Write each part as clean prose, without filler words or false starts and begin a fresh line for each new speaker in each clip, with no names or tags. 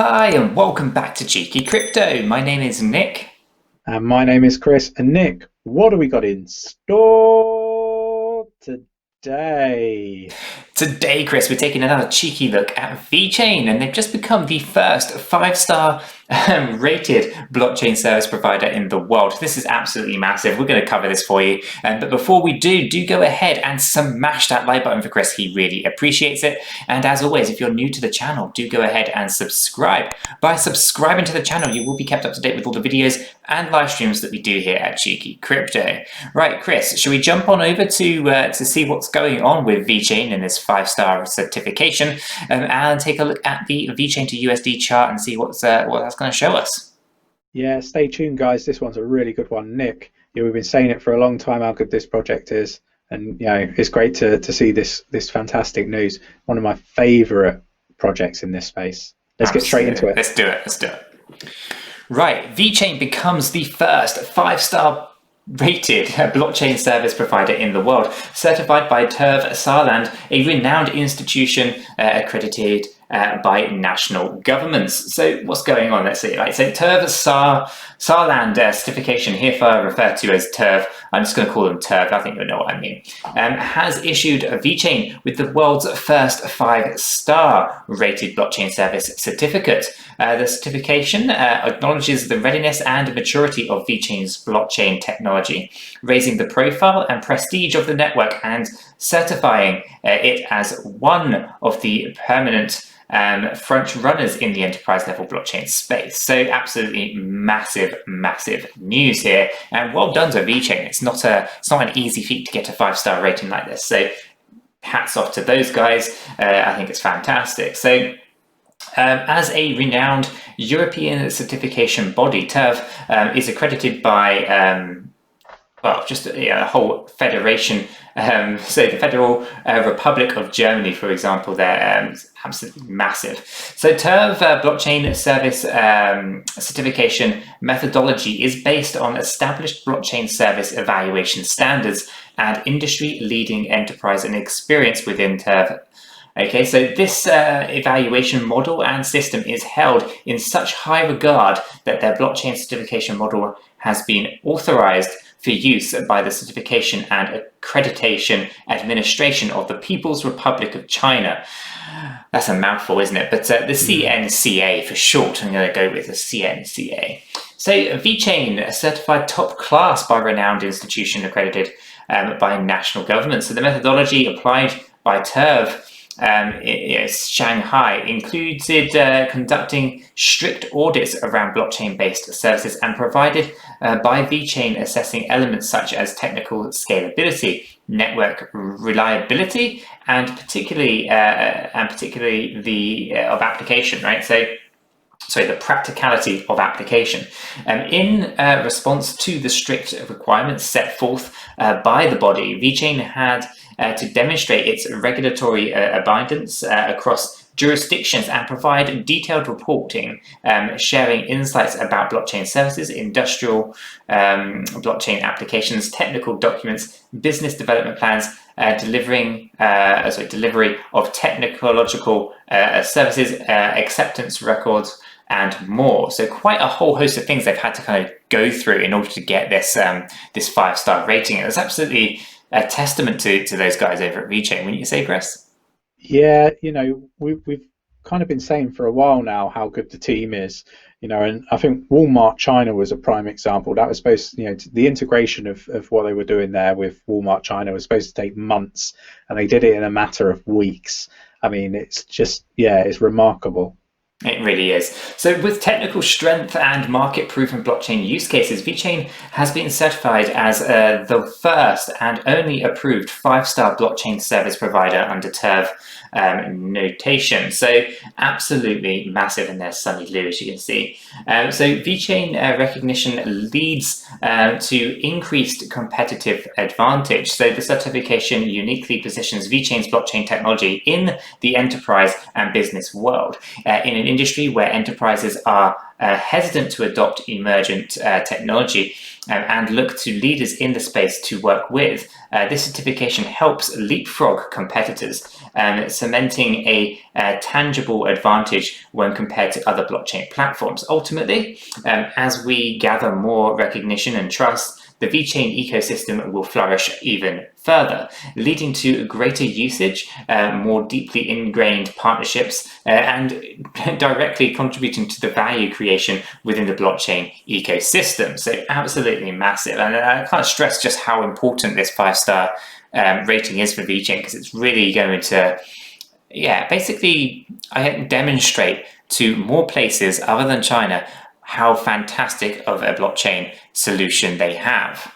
Hi and welcome back to Cheeky Crypto. My name is Nick.
And my name is Chris. And Nick, what do we got in store today?
Today, Chris, we're taking another cheeky look at Vechain, and they've just become the first 5-star rated blockchain service provider in the world. This is absolutely massive. We're going to cover this for you. But before we do go ahead and smash that like button for Chris. He really appreciates it. And as always, if you're new to the channel, do go ahead and subscribe. By subscribing to the channel, you will be kept up to date with all the videos and live streams that we do here at Cheeky Crypto. Right, Chris, should we jump on over to see what's going on with Vechain and this 5-star certification, and take a look at the Vechain to USD chart and see what that's going to show us?
Yeah, stay tuned, guys. This one's a really good one. Nick, we've been saying it for a long time how good this project is, and it's great to see this fantastic news. One of my favorite projects in this space. Let's get straight into it.
Let's do it. Right, Vechain becomes the first 5-star rated blockchain service provider in the world, certified by 𝗕𝗘𝗪𝗧𝗏, a renowned institution accredited by national governments. So what's going on? Let's see. Right, so 𝗕𝗘𝗪𝗧𝗏 certification, herefore referred to as TERV, I'm just going to call them TERV, I think you'll know what I mean, has issued Vechain with the world's first 5-star rated blockchain service certificate. The certification acknowledges the readiness and maturity of Vechain's blockchain technology, raising the profile and prestige of the network and certifying it as one of the permanent front runners in the enterprise level blockchain space. So absolutely massive news here, and well done to Vechain. It's not an easy feat to get a 5-star rating like this, so hats off to those guys. I think it's fantastic. So as a renowned European certification body, TERV is accredited by just a whole federation. So the Federal Republic of Germany, for example, they're absolutely massive. So TERV blockchain service certification methodology is based on established blockchain service evaluation standards and industry-leading enterprise and experience within TERV. Okay, so this evaluation model and system is held in such high regard that their blockchain certification model has been authorized for use by the Certification and Accreditation Administration of the People's Republic of China. That's a mouthful, isn't it? But the CNCA for short, I'm going to go with the CNCA. So Vechain, certified top class by renowned institution accredited by national government. So the methodology applied by TERV Shanghai included conducting strict audits around blockchain-based services and provided by Vechain, assessing elements such as technical scalability, network reliability, and particularly the of application. Right, so the practicality of application. In response to the strict requirements set forth by the body, Vechain had to demonstrate its regulatory abidance across jurisdictions and provide detailed reporting, sharing insights about blockchain services, industrial blockchain applications, technical documents, business development plans, delivery of technological services, acceptance records, and more. So quite a whole host of things they've had to kind of go through in order to get this 5-star rating. And it's absolutely a testament to those guys over at Vechain, wouldn't you say, Chris?
Yeah, we've kind of been saying for a while now how good the team is, and I think Walmart China was a prime example. That was supposed, the integration of what they were doing there with Walmart China was supposed to take months, and they did it in a matter of weeks. I mean, it's just, it's remarkable.
It really is. So with technical strength and market-proven blockchain use cases, Vechain has been certified as the first and only approved 5-star blockchain service provider under TERV notation. So absolutely massive in their sunny blue, as you can see. So Vechain recognition leads to increased competitive advantage. So the certification uniquely positions Vechain's blockchain technology in the enterprise and business world, in an industry where enterprises are hesitant to adopt emergent technology and look to leaders in the space to work with, this certification helps leapfrog competitors, cementing a tangible advantage when compared to other blockchain platforms. Ultimately, as we gather more recognition and trust, the Vechain ecosystem will flourish even further, leading to greater usage, more deeply ingrained partnerships, and directly contributing to the value creation within the blockchain ecosystem. So absolutely massive. And I can't stress just how important this 5-star rating is for Vechain, because it's really going to, basically demonstrate to more places other than China how fantastic of a blockchain solution they have.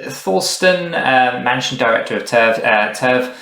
Thorsten, managing director of 𝗕𝗘𝗪𝗔𝗥𝗘,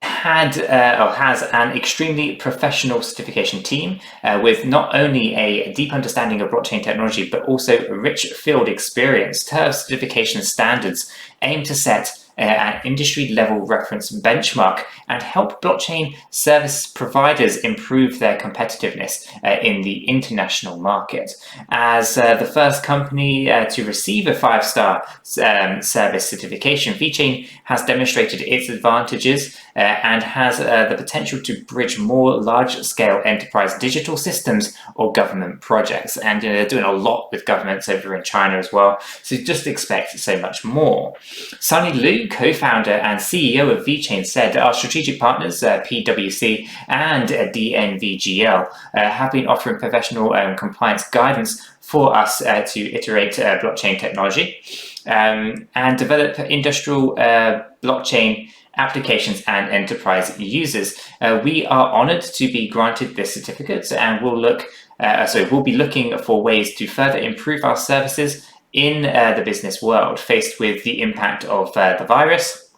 has an extremely professional certification team with not only a deep understanding of blockchain technology, but also a rich field experience. 𝗕𝗘 certification standards aim to set an industry-level reference benchmark and help blockchain service providers improve their competitiveness in the international market. As the first company to receive a 5-star service certification, Vechain has demonstrated its advantages and has the potential to bridge more large-scale enterprise digital systems or government projects. And they're doing a lot with governments over in China as well, so just expect so much more. Sunny Lu, co-founder and CEO of Vechain, said our strategic partners, PwC and DNVGL, have been offering professional compliance guidance for us to iterate blockchain technology and develop industrial blockchain applications and enterprise users. We are honored to be granted this certificate, and we'll be looking for ways to further improve our services in the business world. Faced with the impact of the virus,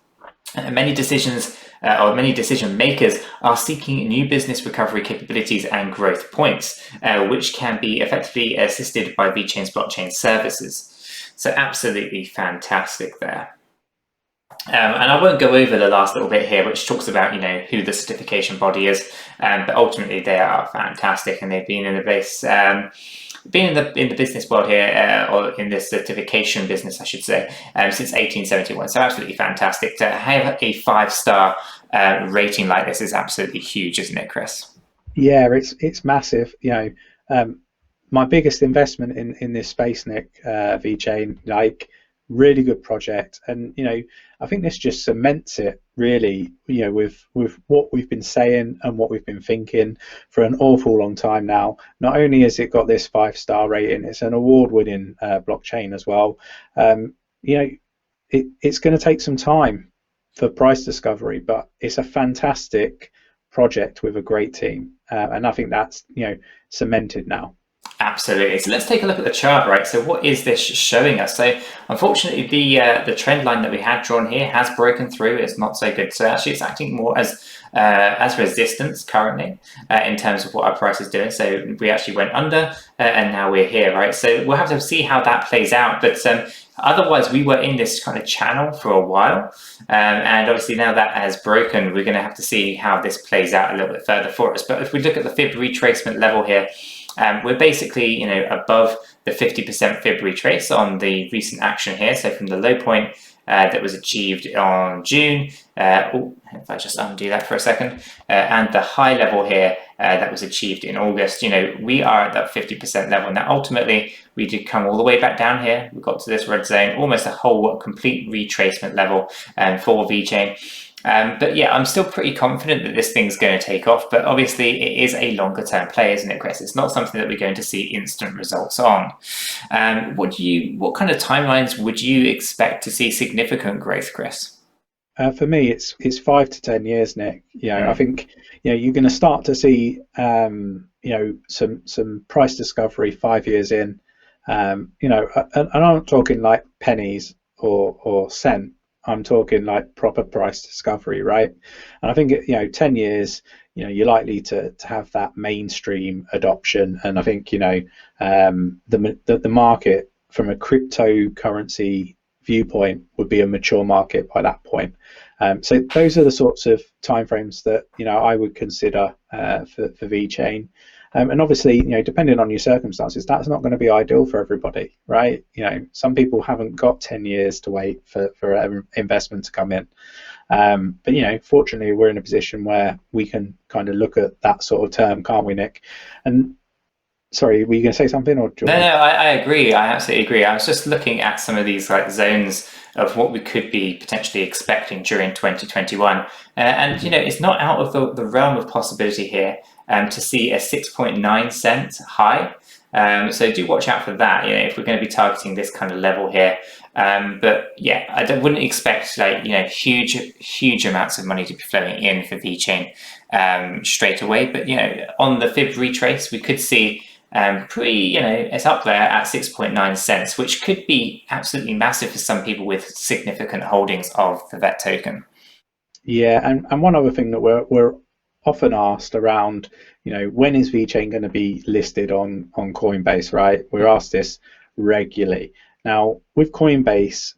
many decision makers are seeking new business recovery capabilities and growth points, which can be effectively assisted by Vechain's blockchain services. So absolutely fantastic there. And I won't go over the last little bit here, which talks about who the certification body is, but ultimately they are fantastic, and they've been in the base. Been in the business world here, or in the certification business, I should say, since 1871. So absolutely fantastic. To have a 5-star rating like this is absolutely huge, isn't it, Chris?
Yeah, it's massive. My biggest investment in this space, Nick, Vechain, really good project, and I think this just cements it really, with what we've been saying and what we've been thinking for an awful long time now. Not only has it got this 5-star rating, it's an award-winning blockchain as well. It's going to take some time for price discovery, but it's a fantastic project with a great team, and I think that's cemented now.
Absolutely. So let's take a look at the chart, right? So what is this showing us? So unfortunately, the trend line that we had drawn here has broken through. It's not so good. So actually, it's acting more as resistance currently in terms of what our price is doing. So we actually went under, and now we're here, right? So we'll have to see how that plays out. But otherwise, we were in this kind of channel for a while, and obviously now that has broken, we're going to have to see how this plays out a little bit further for us. But if we look at the fib retracement level here, we're basically, above the 50% fib retrace on the recent action here. So from the low point that was achieved on June, if I just undo that for a second, and the high level here that was achieved in August, we are at that 50% level. Now, ultimately, we did come all the way back down here. We got to this red zone, almost a whole complete retracement level for Vechain. But yeah, I'm still pretty confident that this thing's going to take off, but obviously it is a longer term play, isn't it, Chris? It's not something that we're going to see instant results on. What kind of timelines would you expect to see significant growth, Chris?
For me, it's 5 to 10 years, Nick. I think you're going to start to see some price discovery 5 years in. And I'm not talking like pennies or cent. I'm talking like proper price discovery, right? And I think 10 years, you're likely to have that mainstream adoption, and I think the market from a cryptocurrency viewpoint would be a mature market by that point. So those are the sorts of timeframes that I would consider for Vechain. And obviously, depending on your circumstances, that's not going to be ideal for everybody, right? Some people haven't got 10 years to wait for investment to come in. But fortunately, we're in a position where we can kind of look at that sort of term, can't we, Nick? And sorry, were you going to say something, or
No, I agree. I absolutely agree. I was just looking at some of these like zones of what we could be potentially expecting during 2021, and it's not out of the realm of possibility here to see a 6.9 cent high. So do watch out for that. If we're going to be targeting this kind of level here. But yeah, I wouldn't expect like huge amounts of money to be flowing in for Vechain straight away. But on the fib retrace, we could see it's up there at 6.9 cents, which could be absolutely massive for some people with significant holdings of the VET token.
Yeah, and one other thing that we're often asked around, when is Vechain going to be listed on Coinbase, right? We're asked this regularly. Now, with Coinbase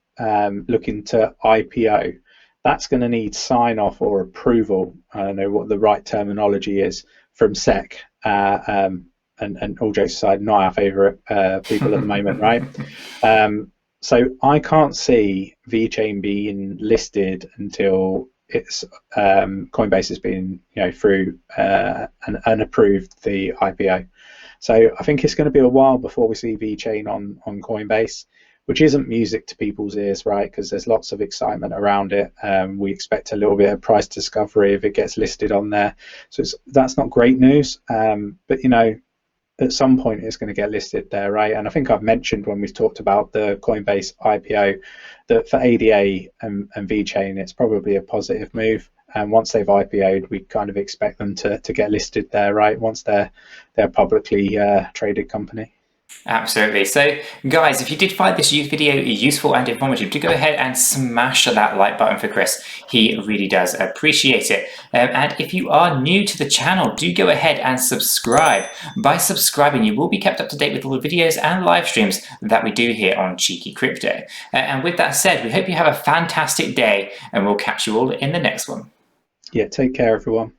looking to IPO, that's going to need sign off or approval. I don't know what the right terminology is, from SEC. And all jokes aside, not our favourite people at the moment, right? So I can't see Vechain being listed until it's Coinbase has been through and approved the IPO. So I think it's going to be a while before we see Vechain on Coinbase, which isn't music to people's ears, right? Because there's lots of excitement around it. We expect a little bit of price discovery if it gets listed on there. So that's not great news, but at some point it's going to get listed there, right? And I think I've mentioned when we've talked about the Coinbase IPO that for ADA and Vechain, it's probably a positive move. And once they've IPO'd, we kind of expect them to get listed there, right? Once they're a publicly traded company.
Absolutely. So guys, if you did find this video useful and informative, do go ahead and smash that like button for Chris. He really does appreciate it. And if you are new to the channel, do go ahead and subscribe. By subscribing, you will be kept up to date with all the videos and live streams that we do here on Cheeky Crypto. And with that said, we hope you have a fantastic day, and we'll catch you all in the next one.
Yeah, take care, everyone.